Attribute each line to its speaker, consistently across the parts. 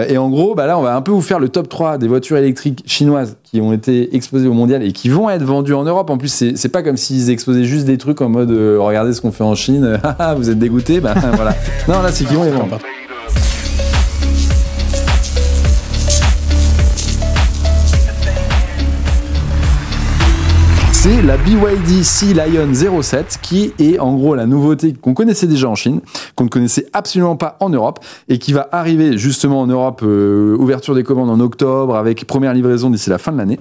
Speaker 1: Et en gros, là, on va un peu vous faire le top 3 des voitures électriques chinoises qui ont été exposées au mondial et qui vont être vendues en Europe. En plus, c'est pas comme s'ils exposaient juste des trucs en mode regardez ce qu'on fait en Chine, vous êtes dégoûtés, voilà. Non, là, c'est qu'ils vont les vendre. C'est la BYD Sea Lion 07 qui est en gros la nouveauté qu'on connaissait déjà en Chine, qu'on ne connaissait absolument pas en Europe et qui va arriver justement en Europe, ouverture des commandes en octobre avec première livraison d'ici la fin de l'année.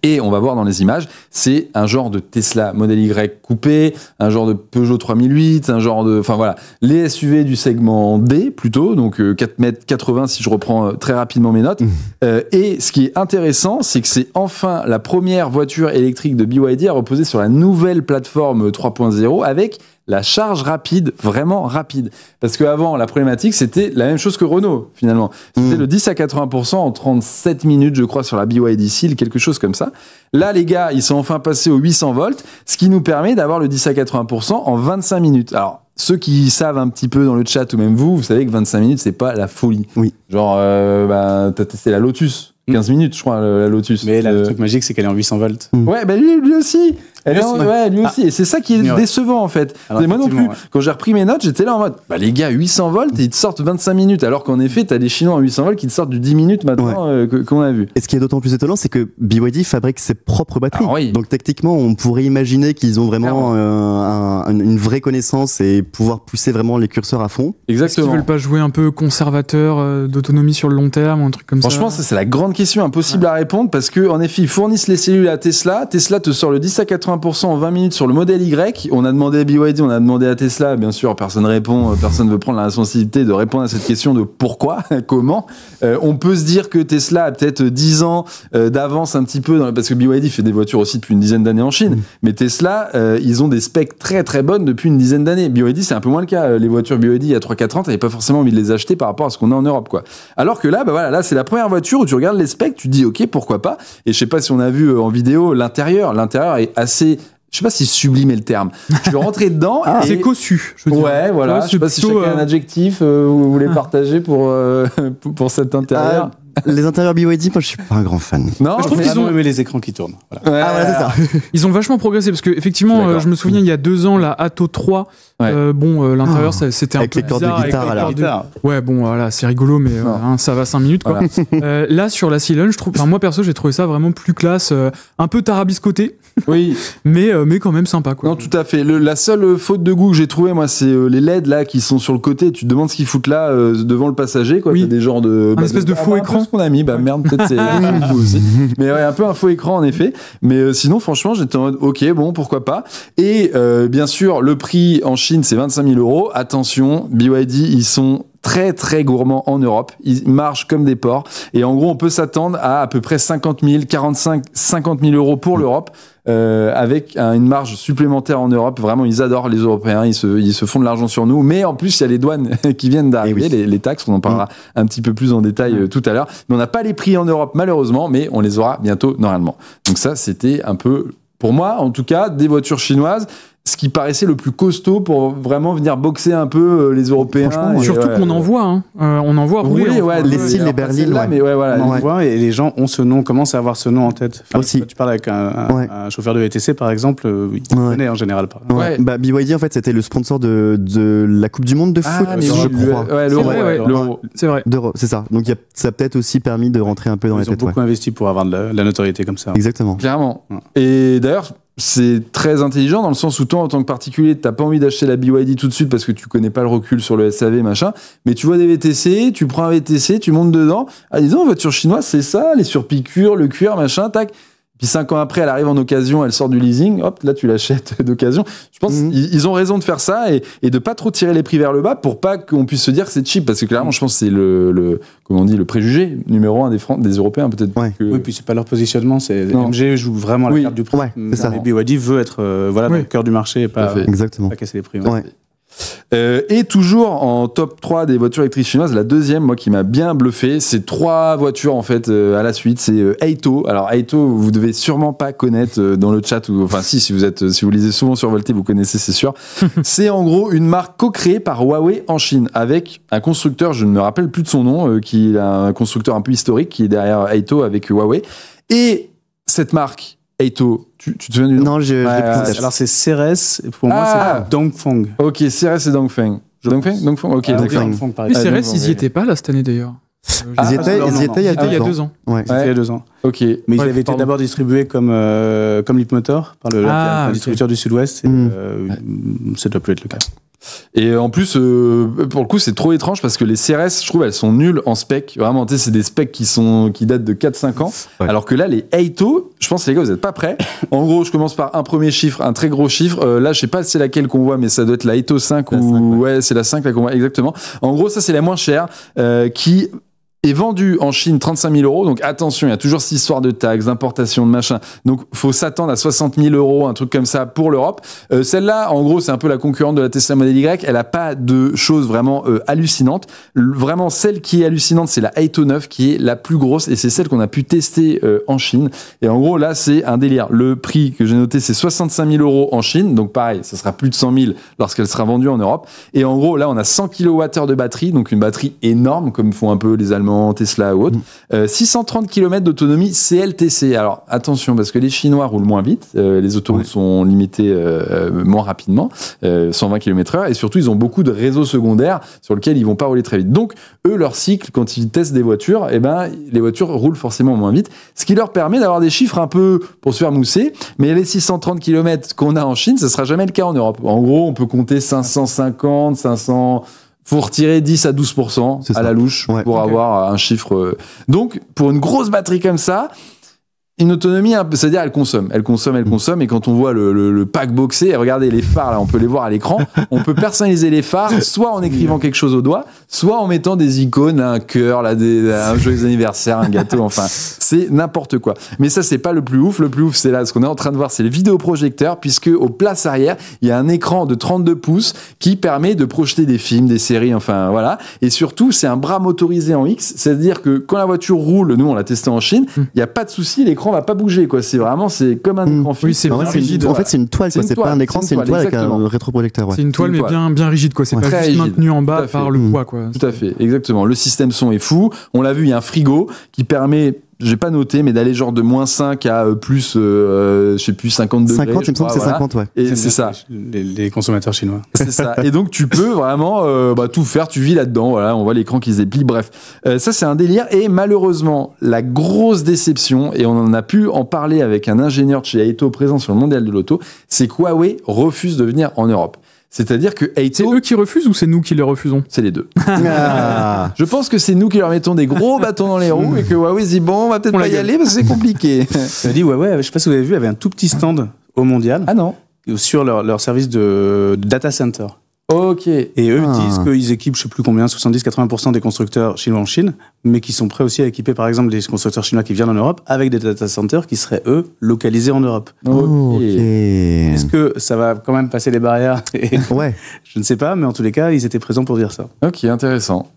Speaker 1: Et on va voir dans les images, c'est un genre de Tesla Model Y coupé, un genre de Peugeot 3008, un genre de... Enfin voilà, les SUV du segment D plutôt, donc 4,80 m si je reprends très rapidement mes notes. Et ce qui est intéressant, c'est que c'est enfin la première voiture électrique de BYD à reposer sur la nouvelle plateforme 3.0 avec la charge rapide, vraiment rapide. Parce qu'avant, la problématique, c'était la même chose que Renault, finalement. C'était le 10 à 80% en 37 minutes, je crois, sur la BYD Seal, quelque chose comme ça. Là, les gars, ils sont enfin passés aux 800 volts, ce qui nous permet d'avoir le 10 à 80% en 25 minutes. Alors, ceux qui savent un petit peu dans le chat, ou même vous savez que 25 minutes, c'est pas la folie. Oui. Genre, t'as testé la Lotus. 15 minutes, je crois, la Lotus.
Speaker 2: Mais là, le truc magique, c'est qu'elle est en 800 volts.
Speaker 1: Ouais, lui aussi. Lui aussi. Et c'est ça qui est décevant, en fait. Alors, moi non plus. Ouais. Quand j'ai repris mes notes, j'étais là en mode, les gars, 800 volts, et ils te sortent 25 minutes. Alors qu'en effet, t'as des Chinois en 800 volts qui te sortent du 10 minutes maintenant, qu'on a vu.
Speaker 3: Et ce qui est d'autant plus étonnant, c'est que BYD fabrique ses propres batteries.
Speaker 1: Oui.
Speaker 3: Donc, techniquement, on pourrait imaginer qu'ils ont vraiment une vraie connaissance et pouvoir pousser vraiment les curseurs à fond.
Speaker 1: Exactement.
Speaker 4: Est-ce qu'ils veulent pas jouer un peu conservateur d'autonomie sur le long terme, un truc comme ça?
Speaker 1: Franchement, ça, c'est la grande question impossible à répondre parce que, en effet, ils fournissent les cellules à Tesla. Tesla te sort le 10 à 80% en 20 minutes sur le modèle Y. On a demandé à BYD, on a demandé à Tesla. Bien sûr, personne répond. Personne veut prendre la responsabilité de répondre à cette question de pourquoi, comment. On peut se dire que Tesla a peut-être 10 ans d'avance un petit peu parce que BYD fait des voitures aussi depuis une dizaine d'années en Chine. Mais Tesla, ils ont des specs très très bonnes depuis une dizaine d'années. BYD, c'est un peu moins le cas. Les voitures BYD, il y a 3-4 ans, t'avais pas forcément envie de les acheter par rapport à ce qu'on a en Europe, quoi. Alors que là, là, c'est la première voiture où tu regardes les specs, tu te dis, ok, pourquoi pas. Et je sais pas si on a vu en vidéo l'intérieur est assez, je sais pas si sublime est le terme. Je vais rentrer dedans.
Speaker 4: C'est cossu. Je veux dire.
Speaker 1: Ouais, voilà. Je sais pas si chacun a un adjectif vous voulez partager pour cet intérieur.
Speaker 3: Les intérieurs BYD, moi je suis pas un grand fan.
Speaker 1: Non,
Speaker 2: je trouve qu'ils ont aimé les écrans qui tournent. Voilà.
Speaker 3: Voilà, c'est ça.
Speaker 4: Ils ont vachement progressé parce que effectivement, je me souviens il y a 2 ans la Atto 3. L'intérieur c'était un peu
Speaker 3: avec les cordes de guitare à la.
Speaker 4: Ouais, bon voilà, c'est rigolo, mais ça va 5 minutes quoi. Voilà. Là sur la Sea Lion, je trouve, moi perso, j'ai trouvé ça vraiment plus classe, un peu tarabiscoté.
Speaker 1: Oui,
Speaker 4: mais quand même sympa quoi.
Speaker 1: Non, tout à fait. La seule faute de goût que j'ai trouvé, moi, c'est les LED là qui sont sur le côté. Tu te demandes ce qu'ils foutent là devant le passager, quoi. T'as des genres de
Speaker 4: espèce de faux écran.
Speaker 1: Ce qu'on a mis, merde, peut-être c'est aussi. Mais un peu un faux écran en effet. Mais sinon, franchement, j'étais en mode ok, bon, pourquoi pas. Et bien sûr, le prix en Chine, c'est 25 000 €. Attention, BYD, ils sont très très gourmands en Europe, ils marchent comme des porcs et en gros on peut s'attendre à peu près 50 000 € pour l'Europe avec une marge supplémentaire en Europe. Vraiment ils adorent les Européens, ils se font de l'argent sur nous, mais en plus il y a les douanes qui viennent d'arriver, les taxes, on en parlera un petit peu plus en détail tout à l'heure, mais on n'a pas les prix en Europe malheureusement, mais on les aura bientôt normalement. Donc ça c'était un peu, pour moi en tout cas, des voitures chinoises, ce qui paraissait le plus costaud pour vraiment venir boxer un peu les Européens.
Speaker 4: Surtout qu'on en voit, on en voit rouler.
Speaker 3: Les cils, les berlines,
Speaker 1: mais
Speaker 2: on voit et les gens ont ce nom, commencent à avoir ce nom en tête.
Speaker 3: Aussi.
Speaker 2: Quand tu parles avec un chauffeur de VTC par exemple, il connaît en général.
Speaker 3: BYD en fait c'était le sponsor de la Coupe du Monde de foot, je crois.
Speaker 1: L'Euro.
Speaker 4: C'est vrai.
Speaker 3: C'est ça. Donc ça a peut-être aussi permis de rentrer un peu dans les têtes.
Speaker 2: Ils ont beaucoup investi pour avoir de la notoriété comme ça.
Speaker 3: Exactement.
Speaker 1: Clairement. Et d'ailleurs, c'est très intelligent dans le sens où toi, en tant que particulier, t'as pas envie d'acheter la BYD tout de suite parce que tu connais pas le recul sur le SAV, machin. Mais tu vois des VTC, tu prends un VTC, tu montes dedans. Ah, disons, voiture chinoise, c'est ça, les surpiqûres, le cuir, machin, tac. Puis 5 ans après, elle arrive en occasion, elle sort du leasing, hop, là tu l'achètes d'occasion. Je pense qu'ils ont raison de faire ça et de pas trop tirer les prix vers le bas pour pas qu'on puisse se dire que c'est cheap, parce que clairement, je pense que c'est le préjugé numéro 1 des Européens peut-être.
Speaker 2: Oui, puis c'est pas leur positionnement, MG joue vraiment la carte du prix.
Speaker 3: C'est ça.
Speaker 2: BYD veut être dans le cœur du marché et pas casser les prix.
Speaker 1: Et toujours en top 3 des voitures électriques chinoises, la deuxième, moi, qui m'a bien bluffé, c'est 3 voitures, en fait, à la suite. C'est Aito. Alors, Aito, vous devez sûrement pas connaître dans le chat, ou, enfin, si vous lisez souvent sur Volté, vous connaissez, c'est sûr. C'est en gros une marque co-créée par Huawei en Chine, avec un constructeur, je ne me rappelle plus de son nom, qui est un constructeur un peu historique, qui est derrière Aito avec Huawei. Et cette marque, Aito, tu te souviens du nom?
Speaker 3: Non,
Speaker 2: alors c'est Ceres, et pour moi c'est Dongfeng.
Speaker 1: Ok, Ceres et Dongfeng. Dongfeng. Ok,
Speaker 2: Dongfeng, par
Speaker 4: Oui,
Speaker 2: exemple.
Speaker 4: Ceres, ils y étaient pas là cette année d'ailleurs.
Speaker 3: Ils étaient il y a 2 ans.
Speaker 2: Il y a 2 ans.
Speaker 1: Ok.
Speaker 2: Mais ils avaient été d'abord distribués comme Leapmotor par un distributeur du Sud-Ouest. Ça doit plus être le cas.
Speaker 1: Et en plus, pour le coup, c'est trop étrange parce que les CRS, je trouve, elles sont nulles en spec. Vraiment, tu sais, c'est des specs qui datent de 4-5 ans. Ouais. Alors que là, les Aito, je pense, les gars, vous êtes pas prêts. En gros, je commence par un premier chiffre, un très gros chiffre. Là, je sais pas si c'est laquelle qu'on voit, mais ça doit être la Aito 5 ou... 5, ouais, c'est la 5 là qu'on voit, exactement. En gros, ça, c'est la moins chère, qui est vendue en Chine 35 000 €. Donc attention, il y a toujours cette histoire de taxes, d'importation, de machin. Donc faut s'attendre à 60 000 €, un truc comme ça pour l'Europe. Celle-là, en gros, c'est un peu la concurrente de la Tesla Model Y. Elle a pas de choses vraiment hallucinantes. Vraiment, celle qui est hallucinante, c'est la Aito 9 qui est la plus grosse et c'est celle qu'on a pu tester en Chine. Et en gros, là, c'est un délire. Le prix que j'ai noté, c'est 65 000 € en Chine. Donc pareil, ça sera plus de 100 000 lorsqu'elle sera vendue en Europe. Et en gros, là, on a 100 kWh de batterie, donc une batterie énorme, comme font un peu les Allemands, Tesla ou autre. 630 km d'autonomie CLTC. Alors attention, parce que les Chinois roulent moins vite, les autoroutes sont limitées moins rapidement, 120 km/h, et surtout ils ont beaucoup de réseaux secondaires sur lesquels ils vont pas rouler très vite. Donc eux, leur cycle, quand ils testent des voitures, eh ben, les voitures roulent forcément moins vite, ce qui leur permet d'avoir des chiffres un peu pour se faire mousser, mais les 630 km qu'on a en Chine, ce sera jamais le cas en Europe. En gros, on peut compter 550, 500... faut retirer 10 à 12% à la louche pour avoir un chiffre. Donc, pour une grosse batterie comme ça, une autonomie, c'est-à-dire elle consomme, et quand on voit le pack boxé, regardez les phares là, on peut les voir à l'écran, on peut personnaliser les phares, soit en écrivant quelque chose au doigt, soit en mettant des icônes, un cœur, là, un joyeux anniversaire, un gâteau, enfin, c'est n'importe quoi. Mais ça, c'est pas le plus ouf c'est là, ce qu'on est en train de voir, c'est le vidéoprojecteur, puisque aux places arrière, il y a un écran de 32 pouces qui permet de projeter des films, des séries, enfin voilà, et surtout, c'est un bras motorisé en X, c'est-à-dire que quand la voiture roule, nous on l'a testé en Chine, il n'y a pas de souci, l'écran va pas bouger, quoi. C'est vraiment, c'est comme un écran fixe.
Speaker 4: Oui, c'est bien rigide.
Speaker 3: En fait, c'est une toile, quoi. C'est pas un écran, c'est une toile avec un rétroprojecteur.
Speaker 4: C'est une toile, mais bien rigide, quoi. C'est pas juste maintenu en bas par le poids, quoi.
Speaker 1: Tout à fait, exactement. Le système son est fou. On l'a vu, il y a un frigo qui permet, j'ai pas noté, mais d'aller genre de -5 à plus, je sais plus, 50 degrés.
Speaker 3: 50, il me semble que c'est 50, ouais.
Speaker 1: Et c'est ça.
Speaker 2: Les consommateurs chinois.
Speaker 1: C'est ça. Et donc, tu peux vraiment tout faire, tu vis là-dedans. Voilà, on voit l'écran qui se déplie. Bref, ça, c'est un délire. Et malheureusement, la grosse déception, et on en a pu en parler avec un ingénieur de chez Aito présent sur le mondial de l'auto, c'est que Huawei refuse de venir en Europe. C'est-à-dire que Aito...
Speaker 4: C'est eux qui refusent ou c'est nous qui les refusons?
Speaker 1: C'est les deux. Je pense que c'est nous qui leur mettons des gros bâtons dans les roues et que Huawei dit bon, on va peut-être pas y aller parce que c'est compliqué.
Speaker 2: Je dis Huawei, je sais pas si vous avez vu, avait un tout petit stand au mondial.
Speaker 1: Ah non.
Speaker 2: Sur leur service de data center.
Speaker 1: Ok.
Speaker 2: Et eux disent qu'ils équipent, je sais plus combien, 70-80% des constructeurs chinois en Chine, mais qui sont prêts aussi à équiper, par exemple, des constructeurs chinois qui viennent en Europe avec des data centers qui seraient, eux, localisés en Europe.
Speaker 3: Okay.
Speaker 2: Est-ce que ça va quand même passer les barrières?
Speaker 3: Ouais.
Speaker 2: Je ne sais pas, mais en tous les cas, ils étaient présents pour dire ça.
Speaker 1: Ok, intéressant.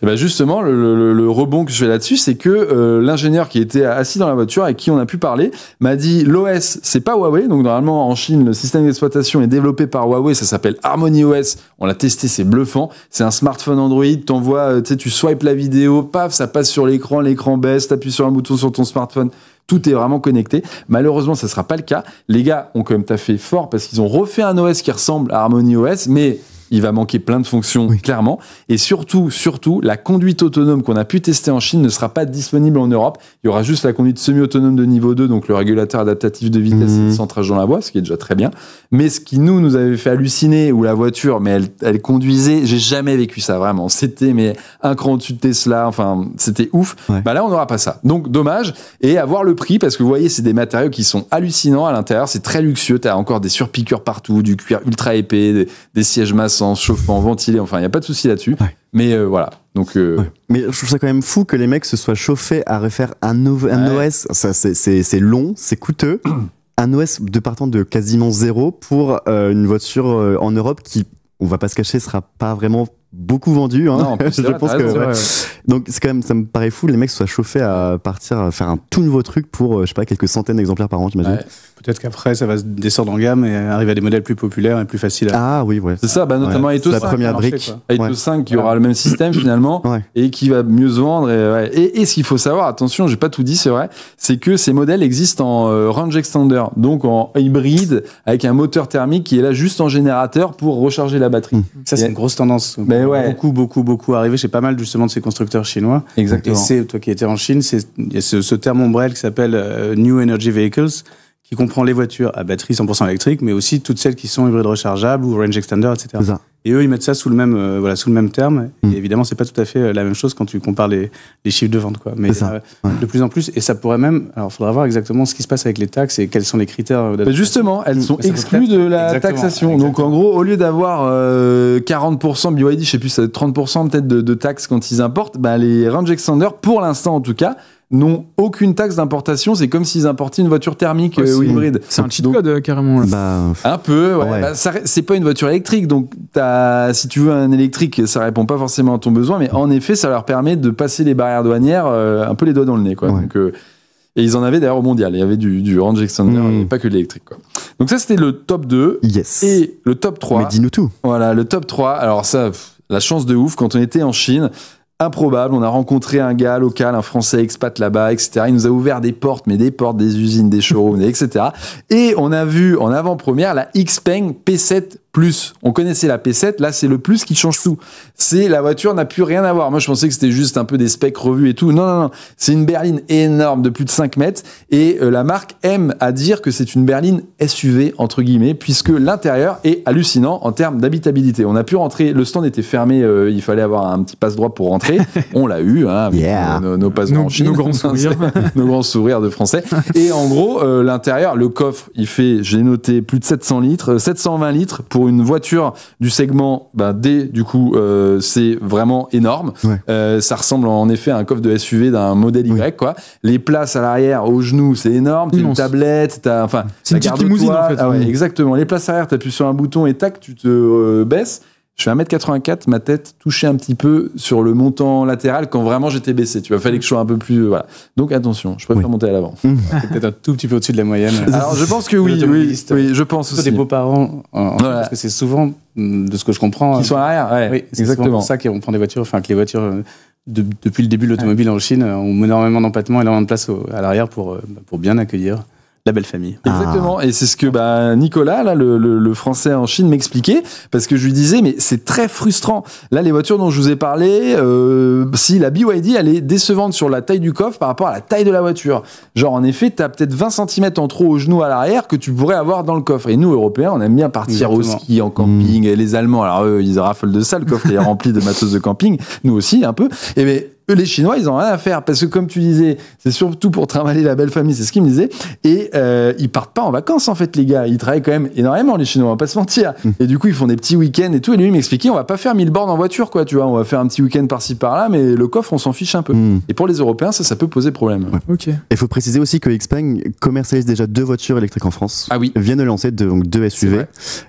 Speaker 1: Et ben justement, le rebond que je fais là-dessus, c'est que l'ingénieur qui était assis dans la voiture avec qui on a pu parler m'a dit l'OS, c'est pas Huawei. Donc normalement, en Chine, le système d'exploitation est développé par Huawei. Ça s'appelle HarmonyOS. On l'a testé, c'est bluffant. C'est un smartphone Android. T'envoies, tu swipes la vidéo, paf, ça passe sur l'écran baisse, t'appuies sur un bouton sur ton smartphone. Tout est vraiment connecté. Malheureusement, ça sera pas le cas. Les gars ont quand même taffé fort parce qu'ils ont refait un OS qui ressemble à HarmonyOS, mais il va manquer plein de fonctions, clairement. Et surtout, la conduite autonome qu'on a pu tester en Chine ne sera pas disponible en Europe. Il y aura juste la conduite semi-autonome de niveau 2, donc le régulateur adaptatif de vitesse et le centrage dans la voie, ce qui est déjà très bien. Mais ce qui nous avait fait halluciner, où la voiture, mais elle conduisait, j'ai jamais vécu ça, vraiment. C'était, mais un cran au-dessus de Tesla, enfin, c'était ouf. Ouais. Bah là, on n'aura pas ça. Donc, dommage. Et avoir le prix, parce que vous voyez, c'est des matériaux qui sont hallucinants à l'intérieur. C'est très luxueux. T'as encore des surpiqûres partout, du cuir ultra épais, des sièges massants, chauffant, ventilé, enfin il n'y a pas de souci là-dessus, mais voilà, donc
Speaker 3: mais je trouve ça quand même fou que les mecs se soient chauffés à refaire un OS, ça c'est long, c'est coûteux, un OS de partant de quasiment zéro pour une voiture en Europe qui on va pas se cacher, sera pas vraiment beaucoup vendu. Hein.
Speaker 1: Non, en plus,
Speaker 3: je pense que donc c'est quand même, ça me paraît fou, les mecs soient chauffés à partir à faire un tout nouveau truc pour, je sais pas, quelques centaines d'exemplaires par an, j'imagine.
Speaker 2: Ouais. Peut-être qu'après, ça va descendre en gamme et arriver à des modèles plus populaires et plus faciles à...
Speaker 3: Ah oui, ouais.
Speaker 1: C'est ça, notamment Ethos
Speaker 3: la
Speaker 1: 5.
Speaker 3: première brique.
Speaker 1: Ethos 5 qui aura le même système finalement
Speaker 3: Ouais.
Speaker 1: et qui va mieux se vendre. Et ce qu'il faut savoir, attention, j'ai pas tout dit, c'est vrai, c'est que ces modèles existent en range extender, donc en hybride avec un moteur thermique qui est là juste en générateur pour recharger la batterie.
Speaker 2: Ça, c'est une grosse tendance.
Speaker 1: Mais ouais.
Speaker 2: Beaucoup arrivé chez pas mal justement de ces constructeurs chinois.
Speaker 1: Exactement.
Speaker 2: Et c'est, toi qui étais en Chine, il y a ce terme ombrelle qui s'appelle New Energy Vehicles, qui comprend les voitures à batterie 100% électrique, mais aussi toutes celles qui sont hybrides rechargeables ou range extender, etc.
Speaker 3: C'est ça.
Speaker 2: Et eux, ils mettent ça sous le même terme. Et évidemment, c'est pas tout à fait la même chose quand tu compares les chiffres de vente, quoi. Mais de plus en plus, et ça pourrait même. Alors, il faudra voir exactement ce qui se passe avec les taxes et quels sont les critères.
Speaker 1: Mais justement, elles sont exclues de la taxation.
Speaker 2: Exactement.
Speaker 1: Donc, en gros, au lieu d'avoir 40% BYD, je sais plus, ça doit être 30% peut-être de taxes quand ils importent, les range extenders, pour l'instant en tout cas, n'ont aucune taxe d'importation. C'est comme s'ils importaient une voiture thermique ou hybride.
Speaker 4: C'est un cheat code carrément. Là.
Speaker 1: Un peu, ouais.
Speaker 3: Ouais.
Speaker 1: C'est pas une voiture électrique, donc si tu veux un électrique, ça répond pas forcément à ton besoin, mais en effet, ça leur permet de passer les barrières douanières un peu les doigts dans le nez, quoi.
Speaker 3: Ouais.
Speaker 1: Donc, et ils en avaient d'ailleurs au mondial. Il y avait du range extender, et pas que de l'électrique, quoi. Donc ça, c'était le top 2.
Speaker 3: Yes.
Speaker 1: Et le top 3.
Speaker 3: Mais dis-nous tout.
Speaker 1: Voilà, le top 3. Alors ça, la chance de ouf, quand on était en Chine, improbable, on a rencontré un gars local, un Français expat là-bas, etc. Il nous a ouvert des portes, des usines, des showrooms, etc. Et on a vu en avant-première la Xpeng P7 Plus. On connaissait la P7, là c'est le Plus qui change tout. La voiture n'a plus rien à voir. Moi je pensais que c'était juste un peu des specs revus et tout. Non. C'est une berline énorme de plus de 5 mètres et la marque aime à dire que c'est une berline SUV entre guillemets puisque l'intérieur est hallucinant en termes d'habitabilité. On a pu rentrer, le stand était fermé, il fallait avoir un petit passe-droit pour rentrer. On l'a eu, hein, avec nos passe-droits en Chine.
Speaker 4: Nos grands sourires.
Speaker 1: Nos grands sourires de Français. Et en gros, l'intérieur, le coffre, il fait, j'ai noté, plus de 700 litres, 720 litres pour une voiture du segment D, du coup, c'est vraiment énorme. Ouais. Ça ressemble en effet à un coffre de SUV d'un modèle Y, quoi. Les places à l'arrière, aux genoux, c'est énorme. T'as une tablette,
Speaker 4: c'est une petite limousine, en fait.
Speaker 1: Ah ouais, exactement. Les places arrière, t'appuies sur un bouton et tac, tu te baisses. Je fais 1m84, ma tête touchait un petit peu sur le montant latéral quand vraiment j'étais baissé. Tu vois, fallait que je sois un peu plus. Voilà. Donc attention, je préfère monter à l'avant.
Speaker 2: C'est peut-être un tout petit peu au-dessus de la moyenne.
Speaker 1: Alors je pense que oui, je pense aussi.
Speaker 2: Des beaux-parents, parce que c'est souvent, de ce que je comprends.
Speaker 1: Qui sont à l'arrière, ouais.
Speaker 2: Oui, c'est
Speaker 1: exactement.
Speaker 2: pour ça qu'on prend des voitures, que les voitures, depuis le début de l'automobile en Chine, ont énormément d'empattements, énormément de place à l'arrière pour bien accueillir la belle famille.
Speaker 1: Exactement, et c'est ce que Nicolas, là, le Français en Chine, m'expliquait, parce que je lui disais, mais c'est très frustrant. Là, les voitures dont je vous ai parlé, si la BYD, elle est décevante sur la taille du coffre par rapport à la taille de la voiture. Genre, en effet, t'as peut-être 20 cm en trop au genou à l'arrière que tu pourrais avoir dans le coffre. Et nous, Européens, on aime bien partir au ski, en camping, et les Allemands, alors eux, ils raffolent de ça, le coffre est rempli de matos de camping, nous aussi, un peu. Et mais les Chinois, ils ont rien à faire parce que, comme tu disais, c'est surtout pour trimballer la belle famille, c'est ce qu'ils me disaient. Et ils partent pas en vacances, en fait, les gars. Ils travaillent quand même énormément, les Chinois, on va pas se mentir. Et du coup, ils font des petits week-ends et tout. Et lui, il m'expliquait, on va pas faire 1000 bornes en voiture, quoi, tu vois. On va faire un petit week-end par-ci, par-là, mais le coffre, on s'en fiche un peu. Et pour les Européens, ça peut poser problème.
Speaker 3: Ouais.
Speaker 4: Ok.
Speaker 3: Il faut préciser aussi que Xpeng commercialise déjà 2 voitures électriques en France.
Speaker 1: Ah oui.
Speaker 3: Viennent de lancer 2 SUV.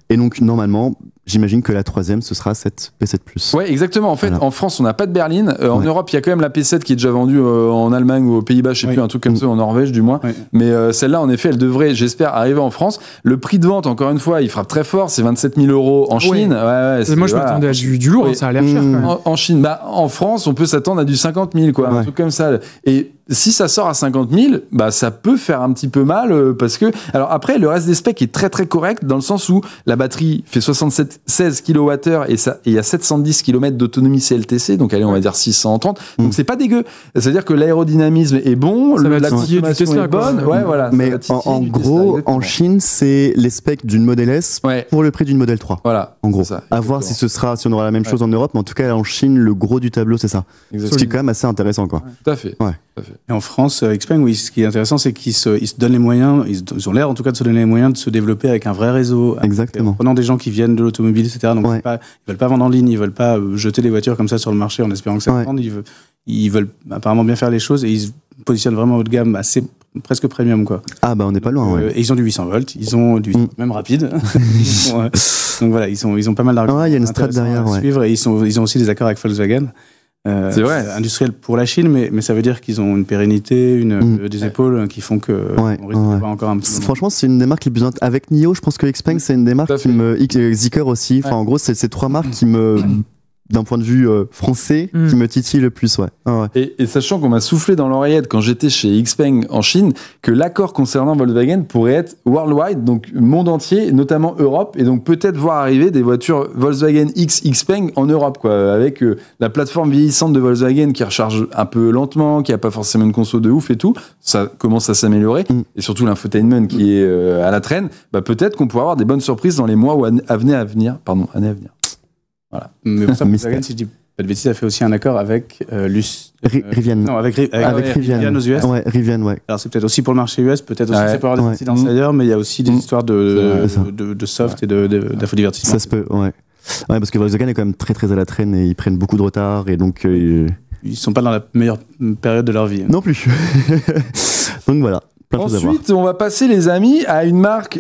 Speaker 3: Et donc, normalement, j'imagine que la 3e, ce sera cette P7 Plus.
Speaker 1: Ouais, exactement. En fait, en France, on n'a pas de berline. En Europe, il y a quand même la P7 qui est déjà vendue en Allemagne ou aux Pays-Bas, je sais plus, un truc comme ça, en Norvège du moins. Mais celle-là, en effet, elle devrait, j'espère, arriver en France. Le prix de vente, encore une fois, il frappe très fort. C'est 27 000 € en Chine. Ouais,
Speaker 4: moi, je m'attendais à du lourd. Ça a l'air cher. Quand même.
Speaker 1: En Chine, en France, on peut s'attendre à du 50 000, quoi, un truc comme ça. Et si ça sort à 50 000, ça peut faire un petit peu mal parce que. Alors après, le reste des specs est très très correct dans le sens où la batterie fait 16 kWh et il y a 710 km d'autonomie CLTC, donc allez, on va dire 630. Donc c'est pas dégueu. C'est-à-dire que l'aérodynamisme est bon, la consommation est bonne. Ouais, voilà.
Speaker 3: Mais en gros, en Chine, c'est les specs d'une Model S pour le prix d'une Model 3.
Speaker 1: Voilà.
Speaker 3: En gros. Ça, à voir si on aura la même chose en Europe, mais en tout cas, en Chine, le gros du tableau, c'est ça. Ce qui est quand même assez intéressant, quoi.
Speaker 1: Tout à fait.
Speaker 2: Et en France, Xpeng, oui, ce qui est intéressant, c'est qu'ils se donnent les moyens, ils ont l'air en tout cas de se donner les moyens de se développer avec un vrai réseau.
Speaker 3: Exactement.
Speaker 2: En prenant des gens qui viennent de l'automobile, etc. Donc ils veulent pas vendre en ligne, ils veulent pas jeter des voitures comme ça sur le marché en espérant que ça prenne. Ils veulent apparemment bien faire les choses et ils se positionnent vraiment haut de gamme assez presque premium, quoi.
Speaker 3: Ah, bah, on n'est pas loin, ouais.
Speaker 2: Et ils ont du 800 volts, ils ont du même rapide. Donc voilà, ils ont pas mal d'arguments.
Speaker 3: Il y a une strat derrière,
Speaker 2: à suivre, et ils ont aussi des accords avec Volkswagen.
Speaker 1: C'est vrai.
Speaker 2: Industriel pour la Chine, mais ça veut dire qu'ils ont une pérennité, des épaules qui font qu'on risque d'avoir encore un petit moment.
Speaker 3: Franchement, c'est une des marques les plus avec NIO, je pense que Xpeng, c'est une des marques qui me... Zeekr aussi. Enfin, en gros, c'est ces 3 marques qui me... d'un point de vue français, qui me titille le plus,
Speaker 1: Et sachant qu'on m'a soufflé dans l'oreillette quand j'étais chez Xpeng en Chine, que l'accord concernant Volkswagen pourrait être worldwide, donc monde entier, notamment Europe, et donc peut-être voir arriver des voitures Volkswagen X Xpeng en Europe, quoi, avec la plateforme vieillissante de Volkswagen qui recharge un peu lentement, qui a pas forcément une conso de ouf et tout, ça commence à s'améliorer, et surtout l'infotainment qui est à la traîne, bah peut-être qu'on pourra avoir des bonnes surprises dans les mois ou années à venir. Voilà.
Speaker 2: Mais pour ça, Volkswagen, si je dis pas de bêtises, a fait aussi un accord avec
Speaker 3: Rivian.
Speaker 2: Non, avec Rivian aux US.
Speaker 3: Ouais, Rivian, ouais.
Speaker 2: Alors c'est peut-être aussi pour le marché US, peut-être aussi ça peut avoir des incidences ailleurs, mais il y a aussi des histoires de soft et d'infodivertissement.
Speaker 3: Ça se peut, ouais. Ouais, parce que Volkswagen est quand même très très à la traîne et ils prennent beaucoup de retard et donc.
Speaker 2: Ils sont pas dans la meilleure période de leur vie.
Speaker 3: Non plus. Donc voilà.
Speaker 1: Ensuite, on va passer, les amis, à une marque.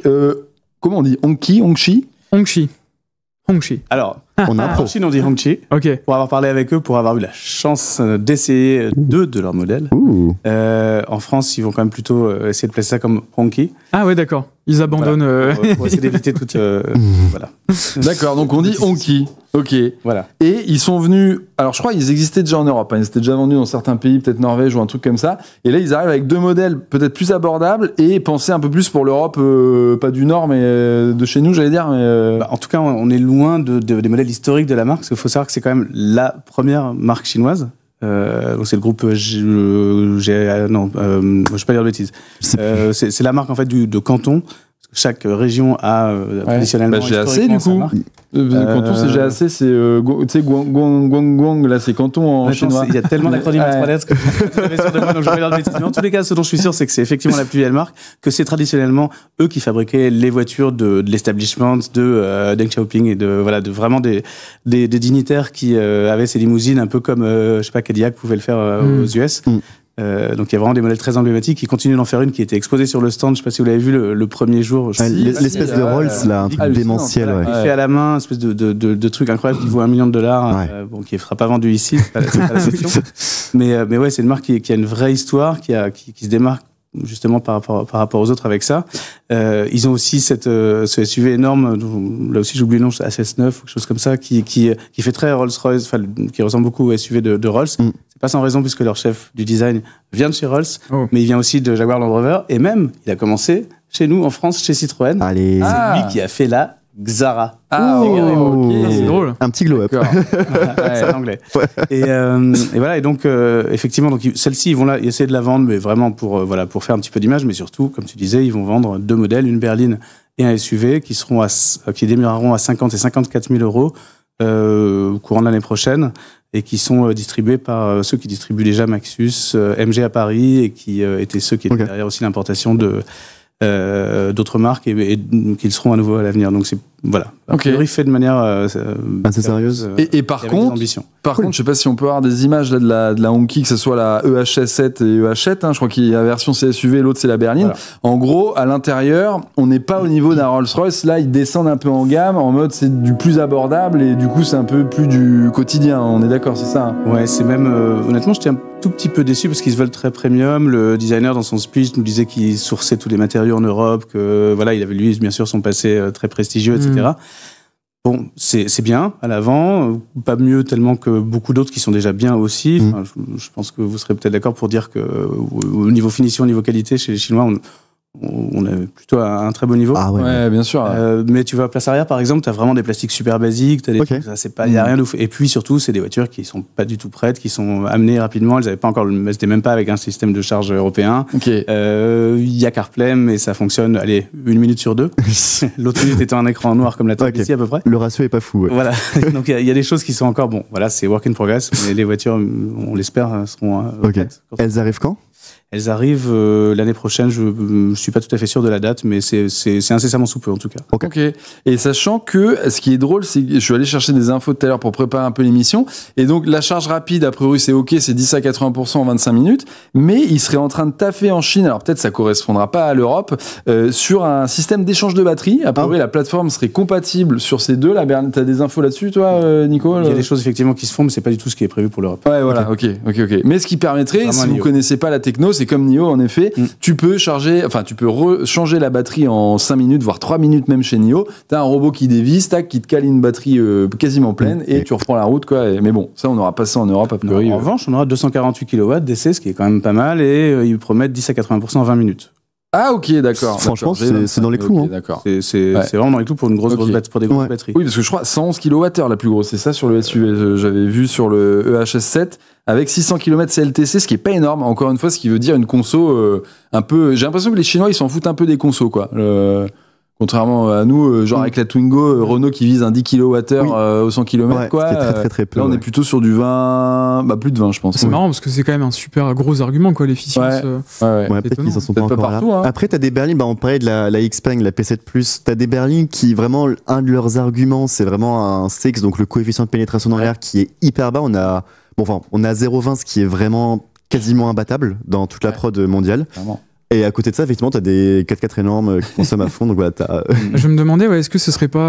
Speaker 1: Comment on dit, Hongqi.
Speaker 2: Alors,
Speaker 3: on a
Speaker 2: en Chine, on dit Hongqi.
Speaker 4: Ok.
Speaker 2: Pour avoir parlé avec eux, pour avoir eu la chance d'essayer 2 de leurs modèles. En France, ils vont quand même plutôt essayer de placer ça comme Hongqi.
Speaker 4: Ah ouais, d'accord. Ils abandonnent.
Speaker 2: Voilà. Pour essayer d'éviter toute. Voilà.
Speaker 1: D'accord, donc on dit Hongqi. Ok.
Speaker 2: Voilà.
Speaker 1: Et ils sont venus. Alors je crois qu'ils existaient déjà en Europe. Ils étaient déjà vendus dans certains pays, peut-être Norvège ou un truc comme ça. Et là, ils arrivent avec 2 modèles peut-être plus abordables et pensés un peu plus pour l'Europe, pas du Nord, mais de chez nous, j'allais dire. Mais
Speaker 2: en tout cas, on est loin des modèles historiques de la marque, parce qu'il faut savoir que c'est quand même la première marque chinoise. Donc c'est le groupe non, je vais pas dire de bêtises. C'est la marque en fait de Canton. Chaque région a traditionnellement.
Speaker 1: GAC du coup. Canton c'est GAC, c'est tu sais Guangguang, là c'est Canton en chinois.
Speaker 2: Il y a tellement d'acronymes à 3 lettres que donc je vais dire de bêtises. Mais en tous les cas, ce dont je suis sûr, c'est que c'est effectivement la plus vieille marque, que c'est traditionnellement eux qui fabriquaient les voitures de l'establishment de Deng Xiaoping et de vraiment des dignitaires qui avaient ces limousines un peu comme je sais pas, Cadillac pouvait le faire aux US. Donc il y a vraiment des modèles très emblématiques. Ils continuent d'en faire une qui était exposée sur le stand. Je ne sais pas si vous l'avez vu le premier jour.
Speaker 3: L'espèce de Rolls là, un truc démentiel.
Speaker 2: Fait à la main, une espèce de truc incroyable qui vaut $1 million. Qui ne sera pas vendu ici. C'est pas la question. Mais ouais, c'est une marque qui a une vraie histoire, qui se démarque justement par rapport aux autres avec ça. Ils ont aussi ce SUV énorme, là aussi j'oublie le nom, HS9 ou quelque chose comme ça, qui fait très Rolls-Royce, qui ressemble beaucoup au SUV de Rolls. C'est pas sans raison puisque leur chef du design vient de chez Rolls, mais il vient aussi de Jaguar Land Rover, et même il a commencé chez nous en France, chez Citroën.
Speaker 3: Allez.
Speaker 2: C'est lui qui a fait la Xara.
Speaker 4: C'est drôle.
Speaker 3: Un petit glow-up.
Speaker 2: C'est l'anglais. Et voilà, et donc effectivement, donc celle-ci, ils vont là essayer de la vendre, mais vraiment pour faire un petit peu d'image, mais surtout, comme tu disais, ils vont vendre 2 modèles, une berline et un SUV, qui démarreront à 50 et 54 000 euros au courant de l'année prochaine, et qui sont distribués par ceux qui distribuent déjà Maxus, MG à Paris, et qui étaient ceux qui étaient derrière aussi l'importation d'autres marques, et qu'ils seront à nouveau à l'avenir. Donc c'est a priori fait de manière
Speaker 3: assez sérieuse.
Speaker 1: Et par contre, je sais pas si on peut avoir des images là, de la Hongqi, que ce soit la EHS7 et EH7, hein, je crois qu'il y a la version CSUV, l'autre c'est la berline. Voilà. En gros, à l'intérieur, on n'est pas au niveau d'un Rolls-Royce. Là, ils descendent un peu en gamme, en mode c'est du plus abordable, et du coup c'est un peu plus du quotidien. On est d'accord, c'est ça, hein.
Speaker 2: Ouais, c'est même honnêtement, j'étais un tout petit peu déçu parce qu'ils se veulent très premium. Le designer dans son speech nous disait qu'il sourçait tous les matériaux en Europe, que voilà, il avait lui bien sûr son passé très prestigieux, etc. Bon, c'est bien à l'avant, pas mieux tellement que beaucoup d'autres qui sont déjà bien aussi. Enfin, je pense que vous serez peut-être d'accord pour dire que au niveau finition, au niveau qualité, chez les Chinois, on a plutôt un très bon niveau.
Speaker 3: Ah ouais,
Speaker 1: bien sûr.
Speaker 2: Mais tu vas à place arrière, par exemple, tu as vraiment des plastiques super basiques, t'as des trucs, ça, c'est pas, y a rien de ouf. Et puis surtout, c'est des voitures qui sont pas du tout prêtes, qui sont amenées rapidement. Elles avaient pas encore, c'était même pas avec un système de charge européen. Y a CarPlay, mais ça fonctionne, 1 minute sur 2. L'autre minute étant un écran noir comme la table ici à peu près.
Speaker 3: Le ratio est pas fou. Ouais.
Speaker 2: Voilà. Donc il y a des choses qui sont encore, bon, voilà, c'est work in progress, mais les voitures, on l'espère, seront
Speaker 3: Elles arrivent quand ?
Speaker 2: Elles arrivent l'année prochaine. Je ne suis pas tout à fait sûr de la date, mais c'est incessamment sous peu en tout cas.
Speaker 1: Ok. Et sachant que ce qui est drôle, c'est que je suis allé chercher des infos tout à l'heure pour préparer un peu l'émission. Et donc la charge rapide, a priori, c'est ok, c'est 10 à 80% en 25 minutes. Mais ils seraient en train de taffer en Chine. Alors peut-être ça correspondra pas à l'Europe sur un système d'échange de batterie. A priori, la plateforme serait compatible sur ces deux. T'as des infos là-dessus, toi, Nico?
Speaker 2: Il y a des choses effectivement qui se font, mais c'est pas du tout ce qui est prévu pour l'Europe.
Speaker 1: Ouais, voilà. Ok. Mais ce qui permettrait, si vous connaissez pas la techno, c'est comme NIO, en effet, tu peux changer la batterie en 5 minutes, voire 3 minutes même chez NIO. T'as un robot qui dévisse, qui te cale une batterie quasiment pleine et tu reprends la route, quoi. Mais bon, ça, on aura pas ça en Europe, a priori.
Speaker 2: En revanche, on aura 248 kW d'essai, ce qui est quand même pas mal, et ils promettent 10 à 80% en 20 minutes.
Speaker 1: Ah, ok, d'accord.
Speaker 3: Franchement, c'est dans les clous.
Speaker 1: Okay, d'accord.
Speaker 2: C'est vraiment dans les clous pour des grosses batteries.
Speaker 1: Oui, parce que je crois 111 kWh la plus grosse, c'est ça sur le SUV. J'avais vu sur le EHS7 avec 600 km CLTC, ce qui est pas énorme. Encore une fois, ce qui veut dire une conso un peu. J'ai l'impression que les Chinois ils s'en foutent un peu des consos, quoi. Contrairement à nous, genre avec la Twingo, Renault qui vise un 10 kWh au 100 km, quoi.
Speaker 3: Ce qui est très, très peu.
Speaker 1: Là, on est plutôt sur du 20, plus de 20, je pense.
Speaker 4: C'est marrant parce que c'est quand même un super gros argument, quoi, l'efficience.
Speaker 3: Peut-être qu'ils en sont pas encore
Speaker 1: partout,
Speaker 3: là.
Speaker 1: hein.
Speaker 3: Après, t'as des berlines, on parlait de la Xpeng, la P7+, t'as des berlines qui, vraiment, un de leurs arguments, c'est vraiment un CX, donc le coefficient de pénétration dans l'air qui est hyper bas. On a 0,20, ce qui est vraiment quasiment imbattable dans toute la prod mondiale.
Speaker 1: Vraiment.
Speaker 3: Et à côté de ça, effectivement, t'as des 4x4 énormes qui consomment à fond. Donc voilà,
Speaker 4: Je me demandais, est-ce que ce serait pas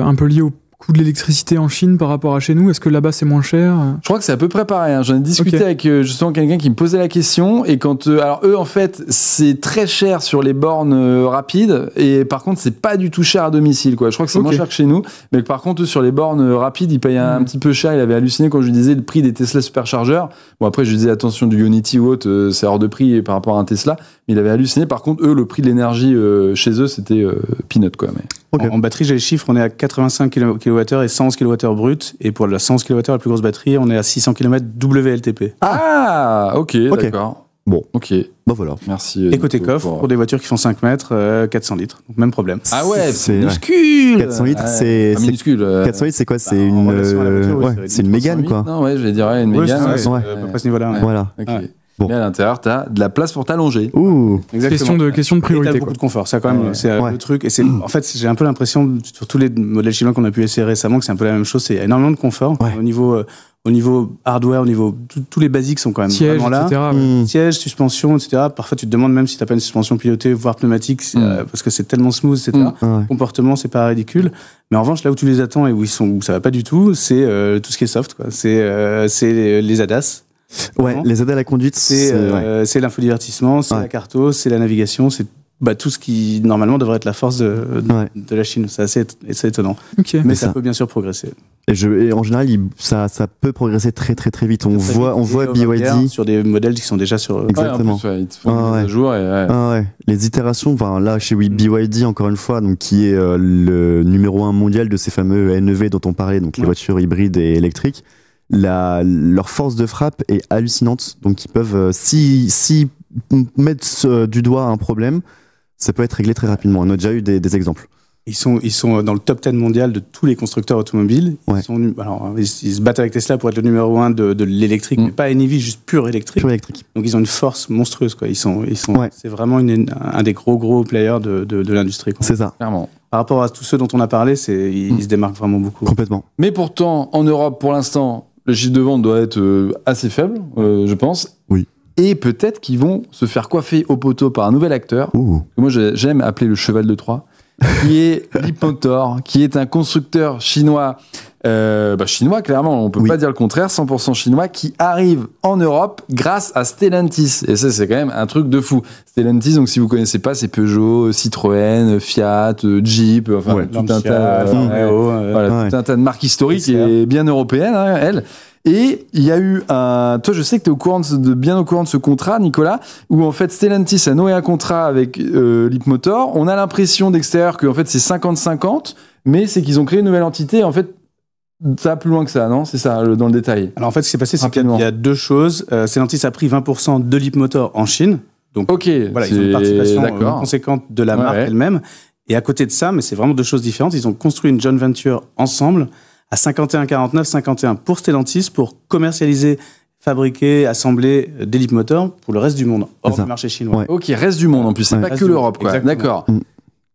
Speaker 4: un peu lié au coût de l'électricité en Chine par rapport à chez nous? Est-ce que là-bas c'est moins cher?
Speaker 1: Je crois que c'est à peu près pareil. Hein. J'en ai discuté avec justement quelqu'un qui me posait la question. Et quand alors eux en fait c'est très cher sur les bornes rapides et par contre c'est pas du tout cher à domicile, quoi. Je crois que c'est moins cher que chez nous, mais que par contre eux, sur les bornes rapides ils payent un petit peu cher. Il avait halluciné quand je lui disais le prix des Tesla superchargeurs. Bon après je lui disais attention, du Ionity ou autre c'est hors de prix par rapport à un Tesla, mais il avait halluciné. Par contre eux le prix de l'énergie chez eux c'était peanut, quoi. Mais
Speaker 2: en batterie, j'ai les chiffres, on est à 85 kWh et 111 kWh brut. Et pour la 111 kWh, la plus grosse batterie, on est à 600 km WLTP.
Speaker 1: Ah, ok, d'accord.
Speaker 3: Bon,
Speaker 1: ok.
Speaker 3: Voilà.
Speaker 1: Merci.
Speaker 2: Et côté coffre, pour des voitures qui font 5 mètres, 400 litres. Donc même problème.
Speaker 1: Ah ouais, c'est
Speaker 2: minuscule.
Speaker 3: 400 litres, c'est
Speaker 1: minuscule.
Speaker 3: 400 litres, c'est quoi? C'est une Mégane, quoi.
Speaker 1: Non, je dirais une Mégane.
Speaker 2: À peu près ce niveau-là.
Speaker 3: Voilà.
Speaker 1: Bon. Mais à l'intérieur, t'as de la place pour t'allonger.
Speaker 2: Exactement.
Speaker 4: Question de priorité.
Speaker 2: Et t'as beaucoup de confort. Ça, quand même, c'est le truc. Et c'est, en fait, j'ai un peu l'impression, sur tous les modèles chinois qu'on a pu essayer récemment, que c'est un peu la même chose. C'est énormément de confort. Au niveau hardware, au niveau tous les basiques sont quand même
Speaker 4: siège,
Speaker 2: vraiment là.
Speaker 4: etc.
Speaker 2: Siège, suspension, etc. Parfois, tu te demandes même si t'as pas une suspension pilotée, voire pneumatique, parce que c'est tellement smooth, etc. Comportement, c'est pas ridicule. Mais en revanche, là où tu les attends et où ça va pas du tout, c'est tout ce qui est soft, quoi. C'est les ADAS.
Speaker 3: Ouais, les aides à la conduite,
Speaker 2: c'est l'infodivertissement, c'est la carto, c'est la navigation, c'est tout ce qui normalement devrait être la force de la Chine. C'est assez étonnant. Mais ça peut bien sûr progresser.
Speaker 3: Et en général, ça peut progresser très très très vite. On voit BYD
Speaker 2: sur des modèles qui sont déjà sur.
Speaker 3: Exactement.
Speaker 1: Ils te font des mises à jour
Speaker 3: les itérations. Là, chez BYD encore une fois, donc qui est le numéro 1 mondial de ces fameux NEV dont on parlait, donc les voitures hybrides et électriques. Leur force de frappe est hallucinante, donc ils peuvent si mettre du doigt à un problème, ça peut être réglé très rapidement. On a déjà eu des exemples.
Speaker 2: Ils sont dans le top 10 mondial de tous les constructeurs automobiles. Ils se battent avec Tesla pour être le numéro 1 de l'électrique, mais pas NEV, juste pur électrique. Donc ils ont une force monstrueuse, quoi. C'est vraiment un des gros players de l'industrie, quoi.
Speaker 3: C'est ça.
Speaker 1: Clairement.
Speaker 2: Par rapport à tous ceux dont on a parlé, ils se démarquent vraiment beaucoup.
Speaker 3: Complètement.
Speaker 1: Mais pourtant, en Europe, pour l'instant, le chiffre de vente doit être assez faible, je pense.
Speaker 3: Oui.
Speaker 1: Et peut-être qu'ils vont se faire coiffer au poteau par un nouvel acteur. Moi, j'aime appeler le cheval de Troie, qui est Leapmotor, qui est un constructeur chinois. Chinois, clairement, on peut pas dire le contraire, 100% chinois, qui arrive en Europe grâce à Stellantis. Et ça, c'est quand même un truc de fou. Stellantis, donc si vous connaissez pas, c'est Peugeot, Citroën, Fiat, Jeep, tout un tas de marques historiques et bien européennes, elles. Et il y a eu toi, je sais que tu es bien au courant de ce contrat, Nicolas, où en fait Stellantis a noué un contrat avec Leapmotor. On a l'impression d'extérieur que en fait c'est 50-50, mais c'est qu'ils ont créé une nouvelle entité. En fait, ça va plus loin que ça, non? C'est ça, dans le détail.
Speaker 2: Alors en fait, ce qui s'est passé, c'est qu'il y a deux choses. Stellantis a pris 20% de Leapmotor en Chine. Donc ils ont une participation conséquente de la marque elle-même. Et à côté de ça, mais c'est vraiment deux choses différentes, ils ont construit une joint venture ensemble à 51-49, 51 pour Stellantis, pour commercialiser, fabriquer, assembler des Leapmotor pour le reste du monde, hors du marché chinois.
Speaker 3: Ouais.
Speaker 1: Ok, reste du monde en plus, c'est pas que l'Europe, quoi. D'accord.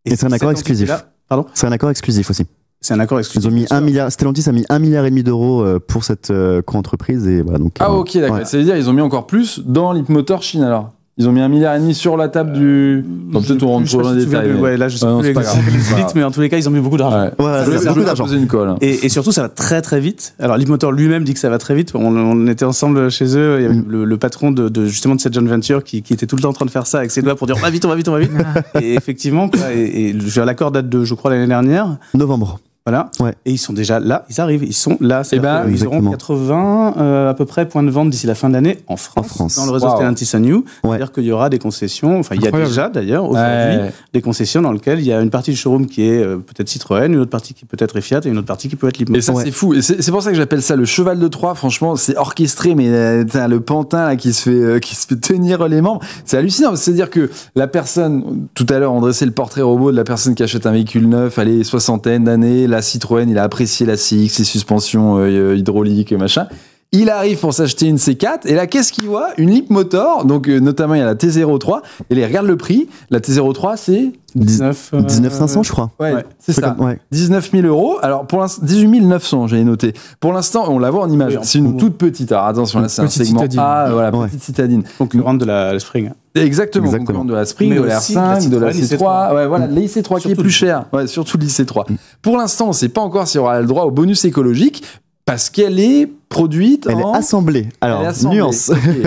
Speaker 3: Et c'est un accord exclusif.
Speaker 2: Pardon ?
Speaker 3: C'est un accord exclusif aussi.
Speaker 2: C'est un accord exclusif.
Speaker 3: Ils ont mis 1 milliard, Stellantis a mis 1,5 milliard d'euros pour cette co-entreprise et voilà donc.
Speaker 1: Ok, d'accord.
Speaker 3: Ouais.
Speaker 1: Ça veut dire ils ont mis encore plus dans Leapmotor Chine alors. Ils ont mis 1,5 milliard sur la table du. Bon, peut-être on rentre trop dans les détails.
Speaker 2: Ouais, là je sais plus
Speaker 1: c'est pas grave.
Speaker 2: vite, mais en tous les cas ils ont mis beaucoup d'argent.
Speaker 1: Ouais.
Speaker 3: Voilà,
Speaker 1: Je
Speaker 3: c'est
Speaker 1: vais
Speaker 3: beaucoup d'argent.
Speaker 1: poser une colle.
Speaker 2: Et surtout, ça va très très vite. Alors, Leapmotor lui-même dit que ça va très vite. On était ensemble chez eux. Il y avait le patron justement de cette joint venture qui était tout le temps en train de faire ça avec ses doigts pour dire on va vite, on va vite, on va vite. Et effectivement, quoi, et l'accord date de, je crois, l'année dernière.
Speaker 3: Novembre.
Speaker 2: Voilà.
Speaker 3: Ouais.
Speaker 2: Et ils sont déjà là. Ils arrivent. Ils sont là. Ils auront
Speaker 3: exactement.
Speaker 2: 80 à peu près points de vente d'ici la fin de l'année en France. Dans le réseau Stellantis and You.
Speaker 3: Ouais.
Speaker 2: C'est-à-dire qu'il y aura des concessions. Enfin, il y a déjà d'ailleurs aujourd'hui des concessions dans lesquelles il y a une partie du showroom qui est peut-être Citroën, une autre partie qui peut être Fiat et une autre partie qui peut être Leapmotor.
Speaker 1: Et ça, c'est fou. Et c'est pour ça que j'appelle ça le cheval de Troie. Franchement, c'est orchestré, mais le pantin là, qui se fait tenir les membres. C'est hallucinant. C'est-à-dire que la personne, tout à l'heure, on dressait le portrait robot de la personne qui achète un véhicule neuf, allez, soixantaine d'années, la Citroën, il a apprécié la CX, les suspensions hydrauliques, machin. Il arrive pour s'acheter une C4 et là qu'est-ce qu'il voit ? Une Leapmotor, donc notamment il y a la T03 et il regarde le prix. La T03 c'est
Speaker 3: 19 500 je crois.
Speaker 1: Ouais, c'est ça.
Speaker 3: Ouais.
Speaker 1: 19 000 euros. Alors pour l'instant 18 900 j'ai noté. Pour l'instant on la voit en image. C'est une toute petite. Alors attention là c'est un segment
Speaker 4: citadine.
Speaker 1: A, voilà petite citadine.
Speaker 2: Concurrente de la Spring.
Speaker 1: Exactement. Concurrente de la Spring, de la R5, de la C3. Ouais voilà l'IC3 qui est plus cher. Ouais surtout l'IC3. Pour l'instant on ne sait pas encore si on aura le droit au bonus écologique. Parce qu'elle est produite
Speaker 3: Elle est assemblée. Alors, nuance.
Speaker 1: Okay.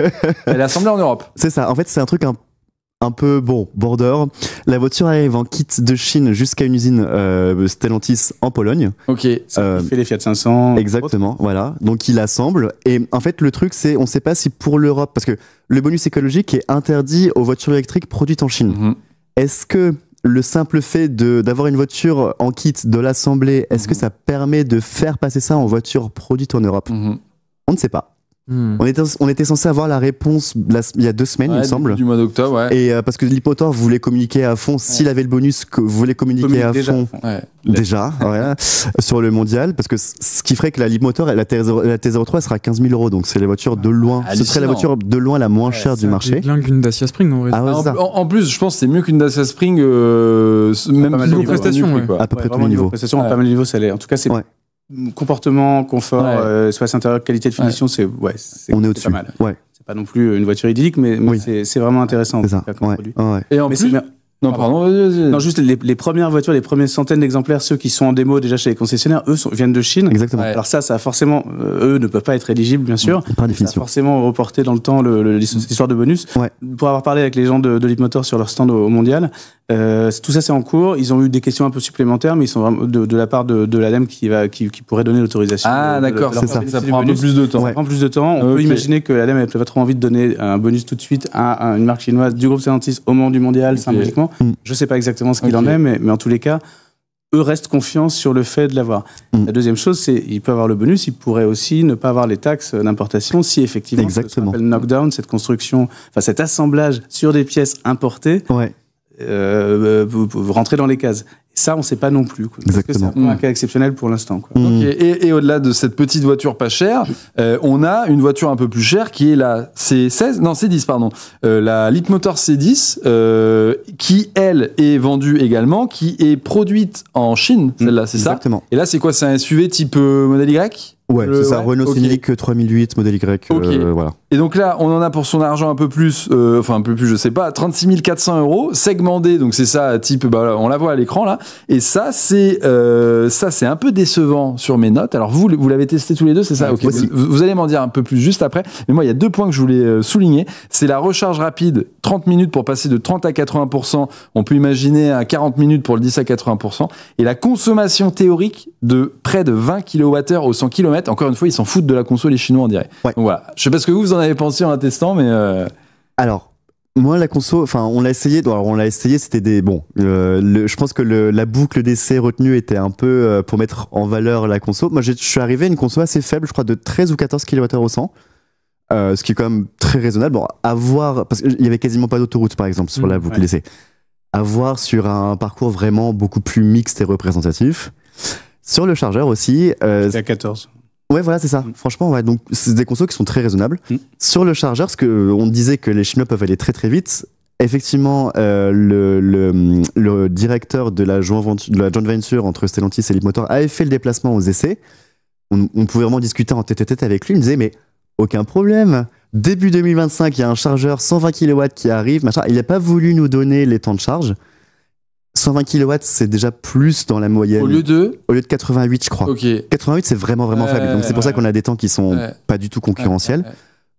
Speaker 1: Elle est assemblée en Europe.
Speaker 3: C'est ça. En fait, c'est un truc un peu, border. La voiture arrive en kit de Chine jusqu'à une usine Stellantis en Pologne.
Speaker 1: Ok.
Speaker 2: Il fait les Fiat 500.
Speaker 3: Exactement, voilà. Donc, il assemble. Et en fait, le truc, c'est, on ne sait pas si pour l'Europe, parce que le bonus écologique est interdit aux voitures électriques produites en Chine. Mm-hmm. Est-ce que le simple fait d'avoir une voiture en kit, de l'assembler, est-ce que ça permet de faire passer ça en voiture produite en Europe ? On ne sait pas. On était censé avoir la réponse il y a 2 semaines, il me semble.
Speaker 1: Du mois d'octobre, ouais.
Speaker 3: Et parce que Leapmotor voulait communiquer à fond, s'il avait le bonus, voulait communiquer à fond. Déjà, voilà, sur le mondial, parce que ce qui ferait que la Leapmotor, la T03 sera 15 000 euros, donc c'est la voiture de loin. Ce serait la voiture de loin la moins chère du marché.
Speaker 4: C'est qu'une Dacia Spring, en vrai.
Speaker 1: En plus, je pense que c'est mieux qu'une Dacia Spring, même
Speaker 4: niveau prestations.
Speaker 3: À peu près tous les niveaux.
Speaker 2: Prestations, pas mal de niveaux, ça l'est. En tout cas, c'est. Comportement, confort, espace intérieur, qualité de finition,
Speaker 3: on est au-dessus.
Speaker 2: Pas mal.
Speaker 3: Ouais.
Speaker 2: C'est pas non plus une voiture idyllique, mais c'est vraiment intéressant.
Speaker 3: C'est ça.
Speaker 1: Et en plus, non, pardon, vas-y.
Speaker 2: Non, juste les premières voitures, les premières centaines d'exemplaires, ceux qui sont en démo déjà chez les concessionnaires, eux viennent de Chine.
Speaker 3: Exactement.
Speaker 2: Alors ça a forcément, eux ne peuvent pas être éligibles, bien sûr.
Speaker 3: Par définition.
Speaker 2: Ça a forcément reporté dans le temps l'histoire de bonus. Pour avoir parlé avec les gens de Leapmotor sur leur stand au mondial, tout ça c'est en cours. Ils ont eu des questions un peu supplémentaires, mais ils sont vraiment de la part de l'ADEME qui pourrait donner l'autorisation.
Speaker 1: Ah d'accord, c'est ça. Ça prend un peu plus de temps.
Speaker 2: Ça prend plus de temps. On peut imaginer que l'ADEME n'avait pas trop envie de donner un bonus tout de suite à une marque chinoise du groupe Stellantis au moment du mondial, symboliquement. Je sais pas exactement ce qu'il en est, mais en tous les cas, eux restent confiants sur le fait de l'avoir. La deuxième chose, c'est qu'il peut avoir le bonus, il pourrait aussi ne pas avoir les taxes d'importation si effectivement, ce qu'on appelle knockdown, cette construction, enfin cet assemblage sur des pièces importées, rentrer dans les cases. Ça, on ne sait pas non plus. Parce que c'est un cas exceptionnel pour l'instant.
Speaker 1: Et au-delà de cette petite voiture pas chère, on a une voiture un peu plus chère qui est la C10, pardon. La Leapmotor C10, qui, elle, est vendue également, qui est produite en Chine, celle-là, c'est ça ? Et là, c'est quoi ? C'est un SUV type modèle Y ?
Speaker 3: Ouais, c'est ça, Renault Scénic 3008, modèle Y, voilà.
Speaker 1: Et donc là, on en a pour son argent un peu plus, je sais pas, 36 400 €, segmenté, donc c'est ça, type, on la voit à l'écran là, et ça c'est un peu décevant sur mes notes. Alors vous l'avez testé tous les deux, c'est ça ? Okay. Vous allez m'en dire un peu plus juste après, mais moi il y a 2 points que je voulais souligner, c'est la recharge rapide, 30 minutes pour passer de 30 à 80%, on peut imaginer à 40 minutes pour le 10 à 80%, et la consommation théorique de près de 20 kWh au 100 km. Encore une fois, ils s'en foutent de la conso, les Chinois, on dirait. Donc voilà. Je sais pas ce que vous en avez pensé en testant, mais.
Speaker 3: Alors, moi, la conso, on l'a essayé. Alors, on l'a essayé, c'était je pense que la boucle d'essai retenue était un peu pour mettre en valeur la conso. Moi, je suis arrivé à une conso assez faible, je crois, de 13 ou 14 kWh au 100. Ce qui est quand même très raisonnable. Bon, à voir, parce qu'il y avait quasiment pas d'autoroute, par exemple, sur la boucle d'essai. À voir sur un parcours vraiment beaucoup plus mixte et représentatif. Sur le chargeur aussi.
Speaker 2: C'est à 14.
Speaker 3: Ouais, voilà, c'est ça. Franchement, ouais. Donc, c'est des consos qui sont très raisonnables. Sur le chargeur, parce qu'on disait que les Chinois peuvent aller très très vite. Effectivement, le directeur de la joint venture entre Stellantis et Leapmotor avait fait le déplacement aux essais. On pouvait vraiment discuter en tête-à-tête avec lui. Il me disait, mais aucun problème. Début 2025, il y a un chargeur 120 kW qui arrive. Machin. Il n'a pas voulu nous donner les temps de charge. 120 kW, c'est déjà plus dans la moyenne.
Speaker 1: Au lieu de
Speaker 3: 88, je crois.
Speaker 1: Ok.
Speaker 3: 88, c'est vraiment faible. Donc, c'est pour ça qu'on a des temps qui sont pas du tout concurrentiels.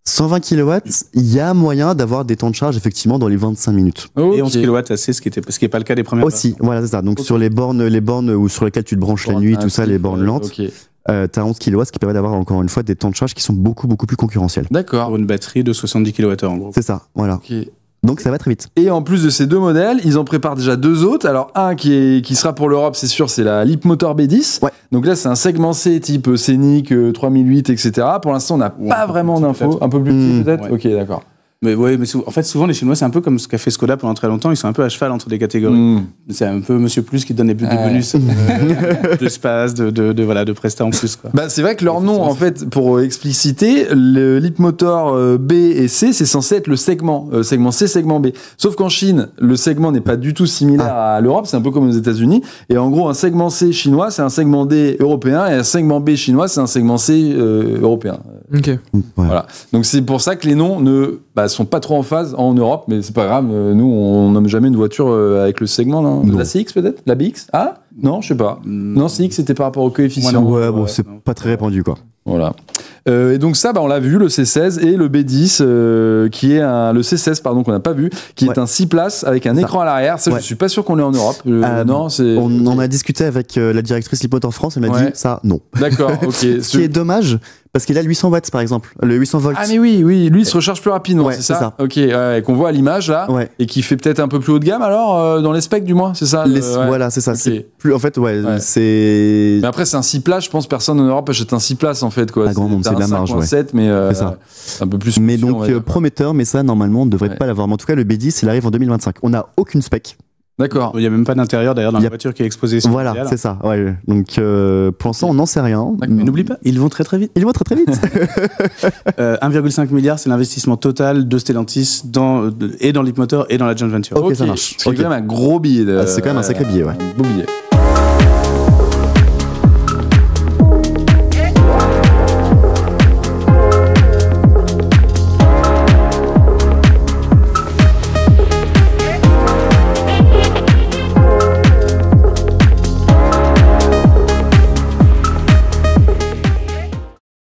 Speaker 3: 120 kW, il y a moyen d'avoir des temps de charge effectivement dans les 25 minutes.
Speaker 2: Et 11 kW AC, ce qui n'est pas le cas des premières.
Speaker 3: Aussi, voilà, c'est ça. Donc sur les bornes où sur lesquelles tu te branches la nuit, tout ça, les bornes lentes, t'as 11 kW, ce qui permet d'avoir encore une fois des temps de charge qui sont beaucoup plus concurrentiels.
Speaker 1: D'accord.
Speaker 2: Pour une batterie de 70 kWh en gros.
Speaker 3: C'est ça, voilà.
Speaker 1: Okay.
Speaker 3: Donc ça va très vite.
Speaker 1: Et en plus de ces deux modèles, ils en préparent déjà deux autres. Alors un qui sera pour l'Europe, c'est sûr, c'est la Leapmotor B10.
Speaker 3: Ouais.
Speaker 1: Donc là, c'est un segment C type Scénic, 3008, etc. Pour l'instant, on n'a pas vraiment d'infos. Un peu plus petit peut-être. Ok, d'accord.
Speaker 2: Mais ouais, mais en fait, souvent les Chinois, c'est un peu comme ce qu'a fait Skoda pendant très longtemps. Ils sont un peu à cheval entre des catégories. C'est un peu Monsieur Plus qui donne des bonus de space, de prestat en plus. Quoi.
Speaker 1: Bah, c'est vrai que leur nom, en fait, pour expliciter, le Leapmotor B et C, c'est censé être le segment C, segment B. Sauf qu'en Chine, le segment n'est pas du tout similaire à l'Europe. C'est un peu comme aux États-Unis. Et en gros, un segment C chinois, c'est un segment D européen, et un segment B chinois, c'est un segment C européen.
Speaker 4: Ok.
Speaker 1: Voilà. Donc c'est pour ça que les noms ne sont pas trop en phase en Europe, mais c'est pas grave. Nous, on nomme jamais une voiture avec le segment. Non. La CX peut-être, la BX. Ah non, je sais pas. Non, CX c'était par rapport au coefficient.
Speaker 3: Ouais, bon, c'est pas très répandu quoi.
Speaker 1: Voilà. Et donc ça, on l'a vu, le C16 et le B10, qui est le C16, pardon, qu'on n'a pas vu, qui est un 6 places avec un écran à l'arrière. Ça, je suis pas sûr qu'on l'ait en Europe. Non, c'est.
Speaker 3: On en a discuté avec la directrice Leapmotor France. Elle m'a dit ça, non.
Speaker 1: D'accord. Ok.
Speaker 3: Ce qui est dommage. Parce qu'il a 800 watts par exemple, le 800 volts.
Speaker 1: Ah mais oui, lui il se recharge plus rapidement, c'est ça. Ok, qu'on voit à l'image là, et qui fait peut-être un peu plus haut de gamme alors dans les specs du moins, c'est ça.
Speaker 3: Voilà, c'est ça.
Speaker 1: Okay.
Speaker 3: C'est plus, en fait, c'est.
Speaker 1: Mais après c'est un 6 places, je pense personne en Europe achète un 6 places en fait quoi.
Speaker 3: Un grand nombre, c'est de la marge,
Speaker 1: 7, mais c'est un peu plus.
Speaker 3: Mais donc prometteur, mais ça normalement on ne devrait pas l'avoir. Mais en tout cas le B10 il arrive en 2025. On n'a aucune spec.
Speaker 1: D'accord.
Speaker 2: Il n'y a même pas d'intérieur d'ailleurs dans la voiture qui est exposée.
Speaker 3: Voilà, c'est ça. Ouais. Donc pour l'instant, on n'en sait rien.
Speaker 2: Mais n'oublie pas, ils vont très très vite. 1,5 milliard, c'est l'investissement total de Stellantis et dans Leapmotor et dans la joint venture.
Speaker 3: Ok, ça marche.
Speaker 1: C'est quand même un gros billet.
Speaker 3: C'est quand même un sacré billet, ouais.
Speaker 1: Un beau billet.